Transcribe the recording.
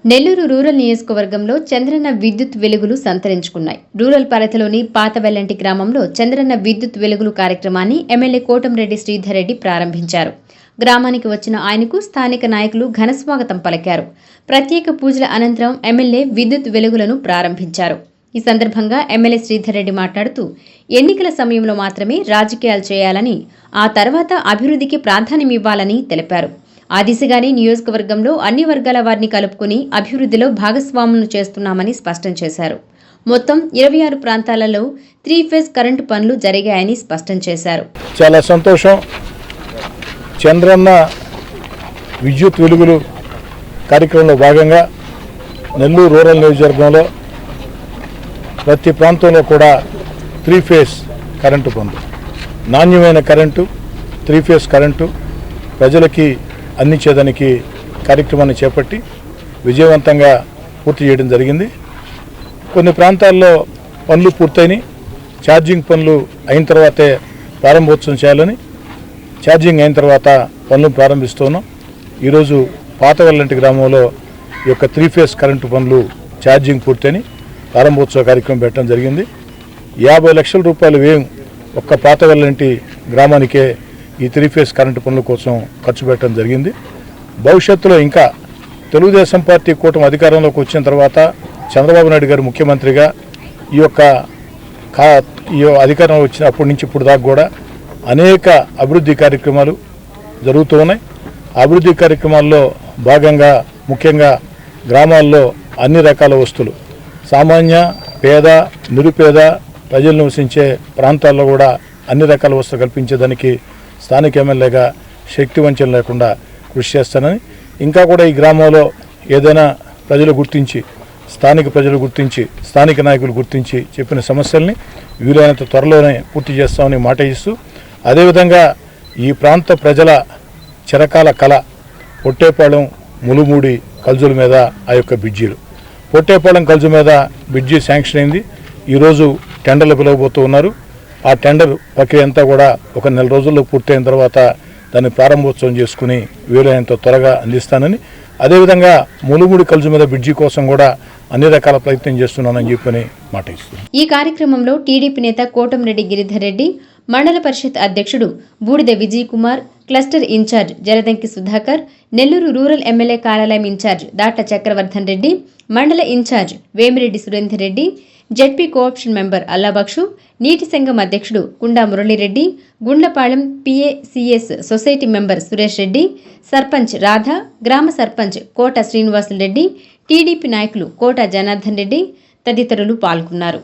Nellore rural నియోజకవర్గంలో చంద్రన్న విద్యుత్ వెలుగులు సంతరించుకున్నాయి. రూరల్ పరిధిలోని పాతవెల్లంటి గ్రామంలో చంద్రన్న విద్యుత్ వెలుగులు కార్యక్రమాన్ని ఎమ్మెల్యే కోటంరెడ్డి శ్రీధర్ రెడ్డి ప్రారంభించారు. గ్రామానికి వచ్చిన ఆయనకు స్థానిక నాయకులు ఘనస్వాగతం పలికారు. ప్రత్యేక పూజల అనంతరం ఎమ్మెల్యే విద్యుత్ వెలుగులను ప్రారంభించారు. ఈ సందర్భంగా ఎమ్మెల్యే శ్రీధర్ రెడ్డి మాట్లాడుతూ ఎన్నికల సమయంలో మాత్రమే రాజకీయాలు చేయాలని, ఆ తర్వాత అభివృద్ధికి ప్రాధాన్యమివ్వాలని తెలిపారు. ఆ దిశగానే నియోజకవర్గంలో అన్ని వర్గాల వారిని కలుపుకుని అభివృద్ధిలో భాగస్వాములను చేస్తున్నామని స్పష్టం చేశారు. మొత్తం 26 ప్రాంతాలలో 3 ఫేజ్ కరెంటు పనులు జరిగాయని స్పష్టం చేశారు. చాలా సంతోషం. చంద్రన్న విద్యుత్ వెలుగులు కార్యక్రమంలో భాగంగా నెల్లూరు రూరల్ నియోజకవర్గంలో ప్రతి ప్రాంతంలో కూడా 3 ఫేజ్ కరెంటు పనులు, నాణ్యమైన కరెంటు, 3 ఫేజ్ కరెంటు ప్రజలకి అందించేదానికి కార్యక్రమాన్ని చేపట్టి విజయవంతంగా పూర్తి చేయడం జరిగింది. కొన్ని ప్రాంతాల్లో పనులు పూర్తయినాయి. ఛార్జింగ్ పనులు అయిన తర్వాతే ప్రారంభోత్సవం చేయాలని, ఛార్జింగ్ అయిన తర్వాత పనులు ప్రారంభిస్తున్నాం. ఈరోజు పాతవెల్లంటి గ్రామంలో ఈ యొక్క 3 ఫేజ్ కరెంటు పనులు ఛార్జింగ్ పూర్తయినాయి. ప్రారంభోత్సవ కార్యక్రమం పెట్టడం జరిగింది. 50 లక్షల రూపాయలు వ్యయం ఒక్క పాతవెల్లంటి గ్రామానికే ఈ 3 ఫేజ్ కరెంటు పనుల కోసం ఖర్చు పెట్టడం జరిగింది. భవిష్యత్తులో ఇంకా తెలుగుదేశం పార్టీ కూటమి అధికారంలోకి వచ్చిన తర్వాత చంద్రబాబు నాయుడు గారు ముఖ్యమంత్రిగా ఈ అధికారంలో వచ్చినప్పటి నుంచి ఇప్పుడు దాకా కూడా అనేక అభివృద్ధి కార్యక్రమాలు జరుగుతూ ఉన్నాయి. అభివృద్ధి కార్యక్రమాల్లో భాగంగా ముఖ్యంగా గ్రామాల్లో అన్ని రకాల వస్తువులు, సామాన్య, పేద, నిరుపేద ప్రజలు నివసించే ప్రాంతాల్లో కూడా అన్ని రకాల వస్తువులు కల్పించేదానికి స్థానిక ఎమ్మెల్యేగా శక్తి వంచన లేకుండా కృషి చేస్తానని, ఇంకా కూడా ఈ గ్రామంలో ఏదైనా ప్రజలు గుర్తించి, స్థానిక ప్రజలు గుర్తించి, స్థానిక నాయకులు గుర్తించి చెప్పిన సమస్యల్ని వీలైనంత త్వరలోనే పూర్తి చేస్తామని మాట ఇస్తూ, అదేవిధంగా ఈ ప్రాంత ప్రజల చిరకాల కళ పొట్టేపాళెం ములుమూడి కల్జుల మీద ఆ యొక్క బ్రిడ్జీలు, పొట్టేపాళెం కల్జు మీద బ్రిడ్జి శాంక్షన్ అయింది. ఈరోజు టెండర్లు పిలవబోతూ ఉన్నారు. ఆ టెండర్ ప్రక్రియ అంతా కూడా ఒక నెల రోజుల్లో పూర్తయిన తర్వాత దాన్ని ప్రారంభోత్సవం చేసుకుని వీలైనంత త్వరగా అందిస్తానని, అదేవిధంగా ములుముడి కల్జు మీద బ్రిడ్జి కోసం కూడా అన్ని రకాల ప్రయత్నం చేస్తున్నానని చెప్పని మాట ఇస్తున్నాను. ఈ కార్యక్రమంలో టీడీపీ నేత కోటంరెడ్డి గిరిధర్ రెడ్డి, మండల పరిషత్ అధ్యక్షుడు Budida Vijay Kumar, cluster incharge Jaradanki Sudhakar, Nellore rural MLA కార్యాలయం ఇన్ఛార్జ్ దాట్ల చక్రవర్ధన్ రెడ్డి, మండల incharge Vemireddy Surender Reddy, ZP cooption member Allabakshu, నీటి సంఘం అధ్యక్షుడు Kunda Muralireddy, Gundlapalem PACS society member Suresh Reddy, sarpanch Radha, గ్రామ సర్పంచ్ కోట శ్రీనివాసులు రెడ్డి, టీడీపీ నాయకులు కోట జనార్దన్ రెడ్డి తదితరులు పాల్గొన్నారు.